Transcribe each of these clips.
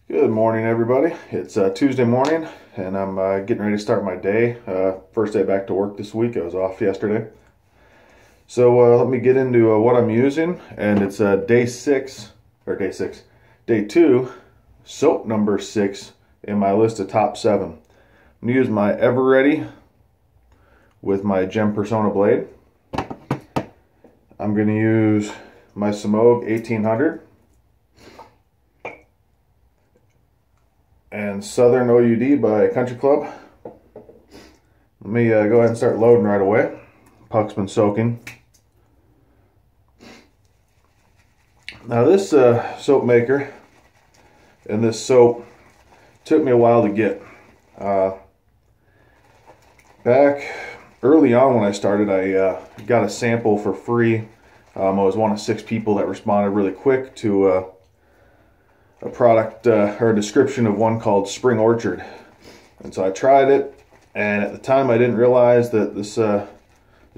Good morning, everybody. It's Tuesday morning, and I'm getting ready to start my day. First day back to work this week. I was off yesterday. So let me get into what I'm using, and it's day two, soap number 6 in my list of top 7. I'm going to use my Everready with my Gem Persona blade. I'm going to use my Semogue 1800. And Southern OUD by Country Club. Let me go ahead and start loading right away. Puck's been soaking. Now this soap maker and this soap took me a while to get. Back early on when I started, I got a sample for free. I was one of 6 people that responded really quick to a product or a description of one called Spring Orchard, and so I tried it. And at the time, I didn't realize that this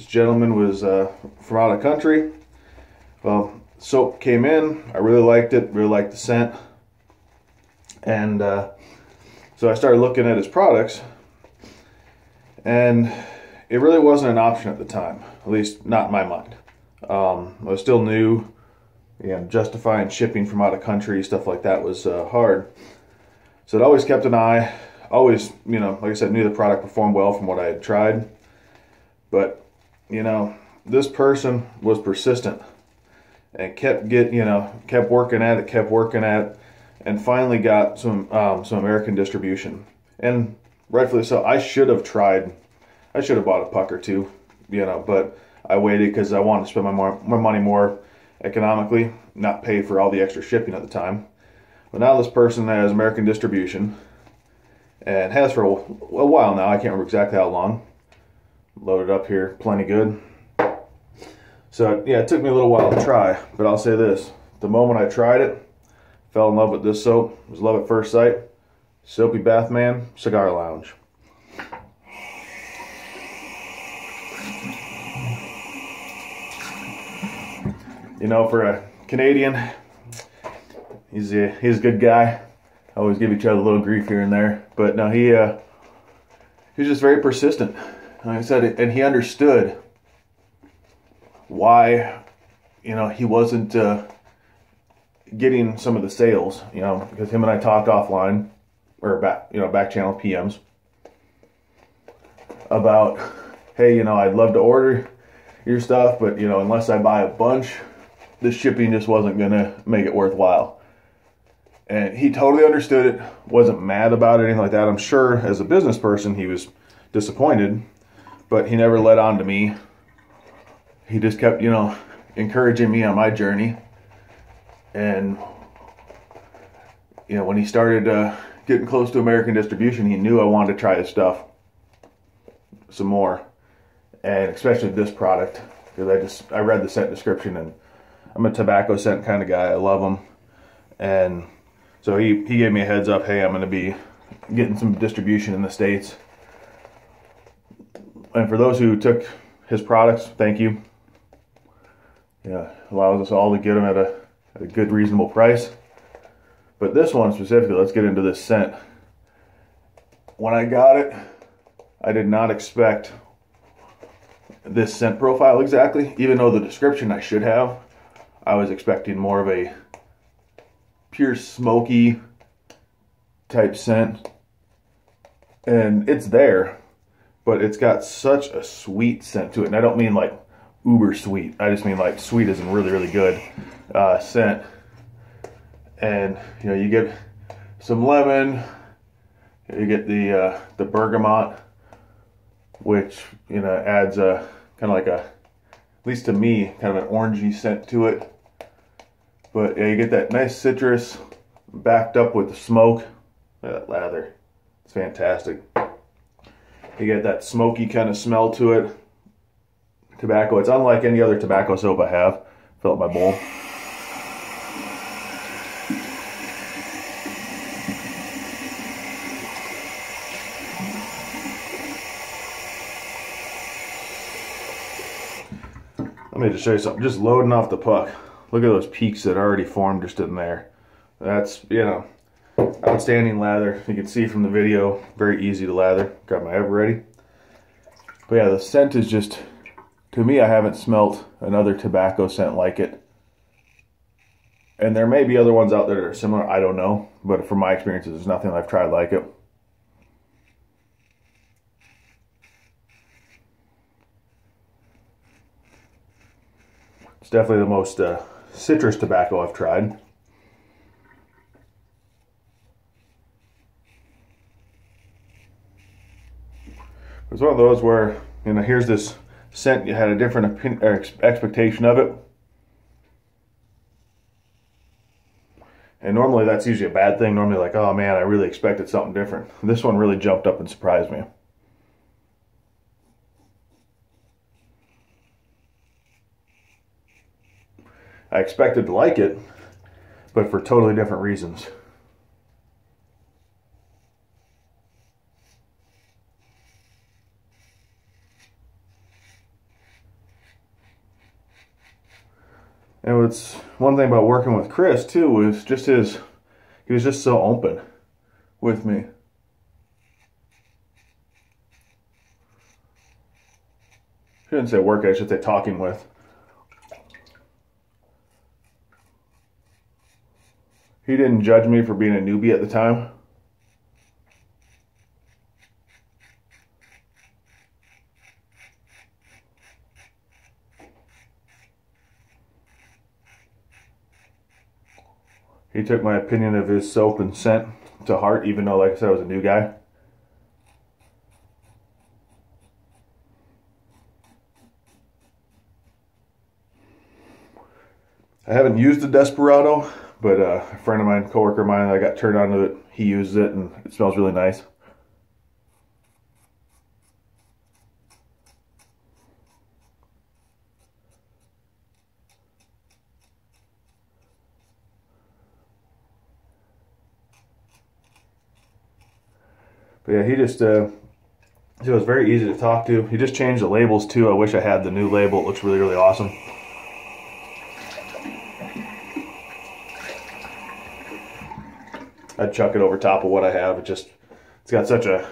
gentleman was from out of country. Well, soap came in. I really liked it. Really liked the scent, and so I started looking at his products, and it really wasn't an option at the time. At least not in my mind. I was still new. Yeah, justifying shipping from out of country, stuff like that was hard. So it always kept an eye. Always, like I said, knew the product performed well from what I had tried. But, this person was persistent and kept working at it, and finally got some American distribution. And rightfully so. I should have bought a puck or two, but I waited because I wanted to spend my money more economically, not pay for all the extra shipping at the time. But now this person has American distribution and has for a while now. I can't remember exactly how long. Loaded up here, plenty good. So yeah, it took me a little while to try, but I'll say this: the moment I tried it, fell in love with this soap. It was love at first sight. Soapy Bathman Cigar Lounge. For a Canadian, he's a good guy. Always give each other a little grief here and there, but no, he was just very persistent. Like I said, and he understood why, he wasn't getting some of the sales, because him and I talked offline, or back channel PMs about, hey, I'd love to order your stuff, but unless I buy a bunch, the shipping just wasn't going to make it worthwhile. And he totally understood it, wasn't mad about it, anything like that. I'm sure as a business person, he was disappointed, but he never let on to me. He just kept, encouraging me on my journey. And, when he started getting close to American distribution, he knew I wanted to try his stuff some more. And especially this product, because I read the scent description, and I'm a tobacco scent kind of guy. I love them. And so he gave me a heads up, hey, I'm going to be getting some distribution in the States. And for those who took his products, thank you. Yeah, allows us all to get them at a good, reasonable price. But this one specifically, let's get into this scent. When I got it, I did not expect this scent profile exactly, even though the description I should have. I was expecting more of a pure smoky type scent, and it's there, but it's got such a sweet scent to it. And I don't mean like uber sweet, I just mean like sweet as in really, really good scent. And you get some lemon, you get the bergamot, which adds a kind of like at least to me, kind of an orangey scent to it. But yeah, you get that nice citrus backed up with the smoke. Look at that lather. It's fantastic. You get that smoky kind of smell to it. Tobacco. It's unlike any other tobacco soap I have. Fill up my bowl. Let me just show you something. Just loading off the puck. Look at those peaks that already formed just in there. That's, Outstanding lather. You can see from the video, very easy to lather. Got my ever ready. But yeah, the scent is just, to me, I haven't smelt another tobacco scent like it. And there may be other ones out there that are similar, I don't know. But from my experiences, there's nothing I've tried like it. It's definitely the most citrus tobacco I've tried. It's one of those where, you know, here's this scent, you had a different opinion or expectation of it. And normally that's usually a bad thing. Normally like, oh man, I really expected something different. This one really jumped up and surprised me. I expected to like it, but for totally different reasons. And what's one thing about working with Chris too was just he was just so open with me. I shouldn't say work, I should say talking with. He didn't judge me for being a newbie at the time. He took my opinion of his soap and scent to heart, even though, like I said, I was a new guy. I haven't used the Desperado, but a friend of mine, coworker of mine, I got turned on to it. He uses it and it smells really nice. But yeah, he was very easy to talk to. He just changed the labels too. I wish I had the new label. It looks really, really awesome. I'd chuck it over top of what I have. It's got such a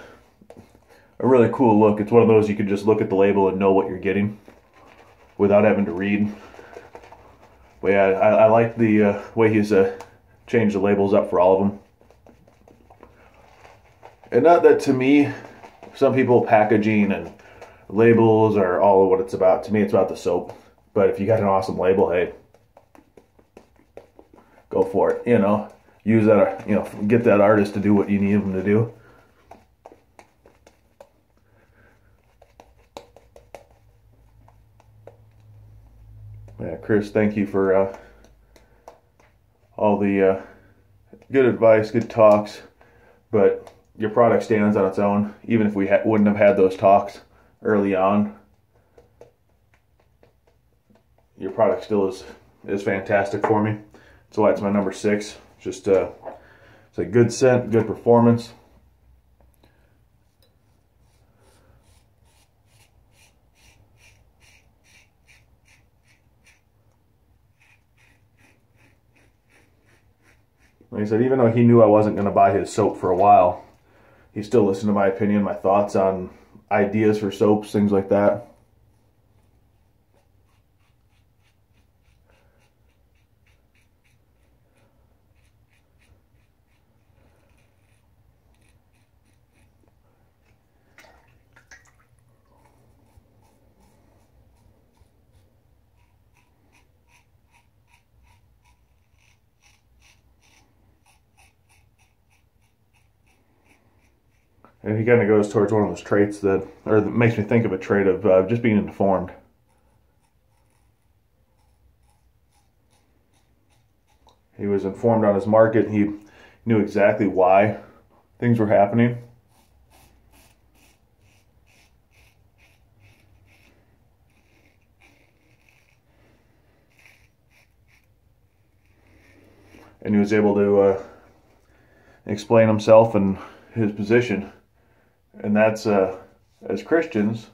really cool look. It's one of those you can just look at the label and know what you're getting without having to read. But yeah, I like the way he's changed the labels up for all of them. And not that, to me, some people packaging and labels are all of what it's about. To me, it's about the soap. But if you got an awesome label, hey, go for it. You know, use that, you know, get that artist to do what you need them to do. Yeah, Chris, thank you for all the good advice, good talks. But your product stands on its own, even if we wouldn't have had those talks early on. Your product still is fantastic for me. That's why it's my number 6. Just it's a good scent, good performance. Like I said, even though he knew I wasn't going to buy his soap for a while, he still listened to my opinion, my thoughts on ideas for soaps, things like that. And he kind of goes towards one of those traits that makes me think of a trait of just being informed. He was informed on his market. He knew exactly why things were happening. And he was able to explain himself and his position. And that's, as Christians,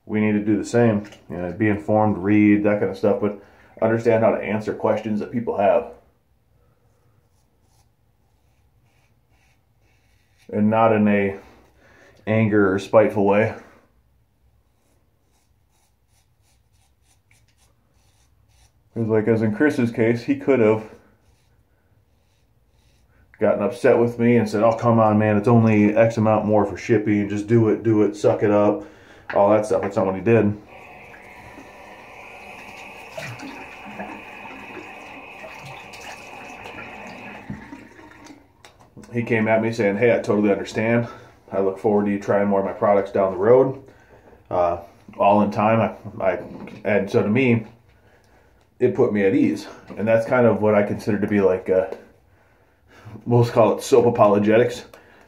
we need to do the same. You know, be informed, read, that kind of stuff. But understand how to answer questions that people have. And not in a anger or spiteful way. Because like as in Chris's case, he could have gotten upset with me and said, oh, come on, man, it's only X amount more for shipping. Just do it, suck it up. All that stuff. That's not what he did. He came at me saying, hey, I totally understand. I look forward to you trying more of my products down the road. All in time. And so to me, it put me at ease. And that's kind of what I consider to be like, we'll call it soap apologetics.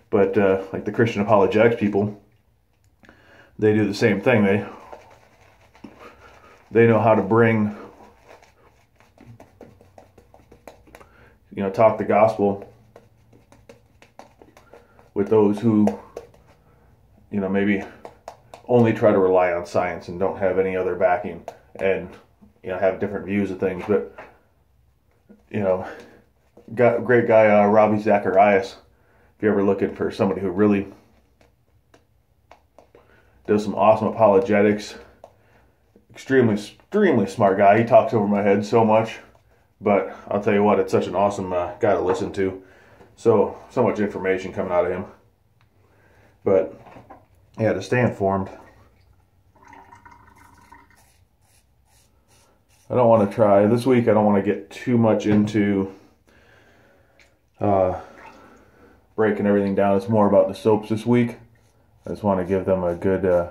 But like the Christian apologetics people, they do the same thing. They know how to bring, talk the gospel with those who, maybe only try to rely on science and don't have any other backing and, have different views of things. But, got a great guy, Ravi Zacharias, if you're ever looking for somebody who really does some awesome apologetics, extremely smart guy. He talks over my head so much, but I'll tell you what, it's such an awesome guy to listen to. So much information coming out of him. But yeah, to stay informed. I don't want to try this week. I don't want to get too much into breaking everything down. It's more about the soaps this week. I just want to give them a good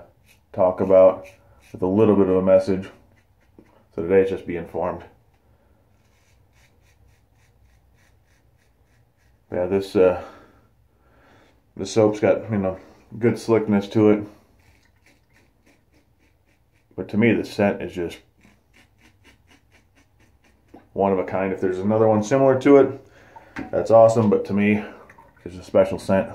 talk about with a little bit of a message. So today it's just be informed. Yeah, this soap's got, good slickness to it. But to me, the scent is just one of a kind. If there's another one similar to it, that's awesome. But to me, it's a special scent.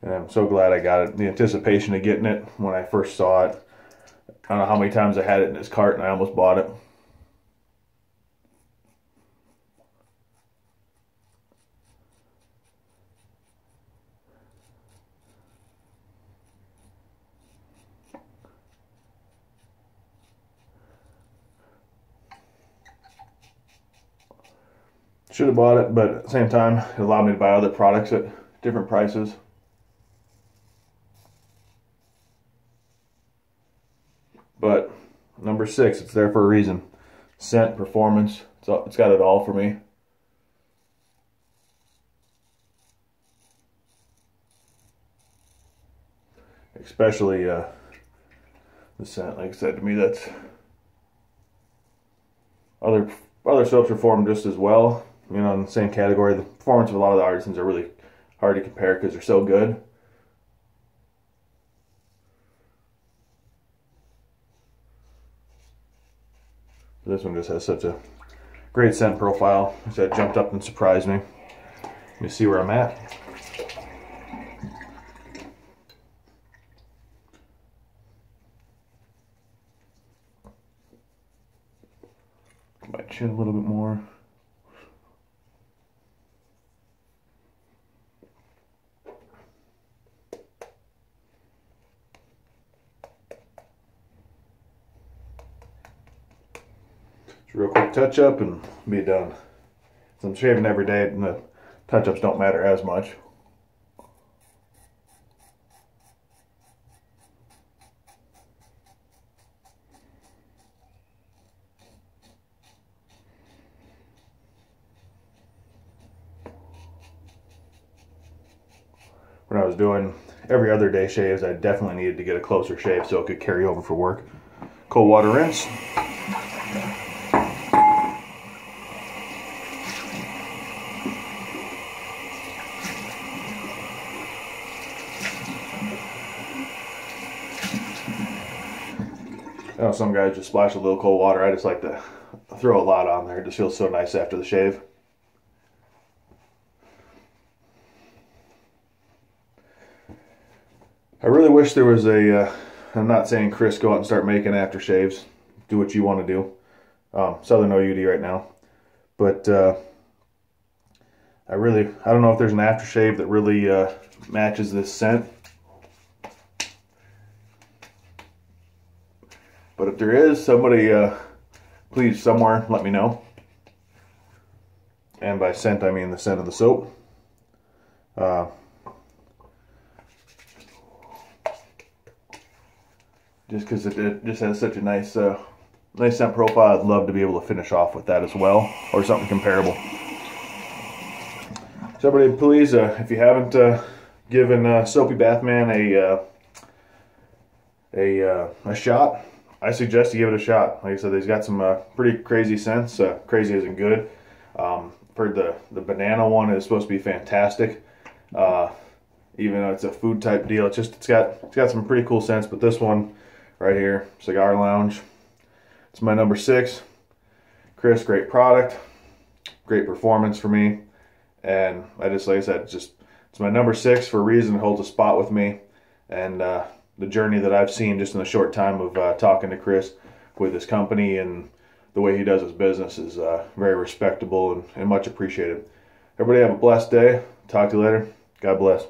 And I'm so glad I got it. The anticipation of getting it when I first saw it. I don't know how many times I had it in this cart and I almost bought it. Should have bought it, but at the same time, it allowed me to buy other products at different prices. But number 6, it's there for a reason. Scent, performance, it's got it all for me. Especially the scent. Like I said, to me, that's other soaps perform just as well. In the same category. The performance of a lot of the artisans are really hard to compare because they're so good. This one just has such a great scent profile. So that jumped up and surprised me. Let me see where I'm at. My chin a little bit more. Real quick touch up and be done. So I'm shaving every day and the touch ups don't matter as much. When I was doing every other day shaves, I definitely needed to get a closer shave so it could carry over for work. Cold water rinse. I know some guys just splash a little cold water. I just like to throw a lot on there. It just feels so nice after the shave. I really wish there was a, I'm not saying Chris go out and start making aftershaves. Do what you want to do. Southern OUD right now. But I don't know if there's an aftershave that really matches this scent. But if there is, somebody please somewhere let me know. And by scent I mean the scent of the soap. Just because it just has such a nice nice scent profile, I'd love to be able to finish off with that as well, or something comparable. So everybody, please, if you haven't given Soapy Bathman a shot, I suggest you give it a shot. Like I said, he's got some pretty crazy scents. Crazy isn't good. Heard the banana one is supposed to be fantastic. Even though it's a food type deal, it's got some pretty cool scents. But this one right here, Cigar Lounge, it's my number 6. Chris, great product, great performance for me, and I just, like I said, it's my number 6 for a reason. It holds a spot with me, and the journey that I've seen just in the short time of talking to Chris with his company and the way he does his business is very respectable and much appreciated. Everybody have a blessed day. Talk to you later. God bless.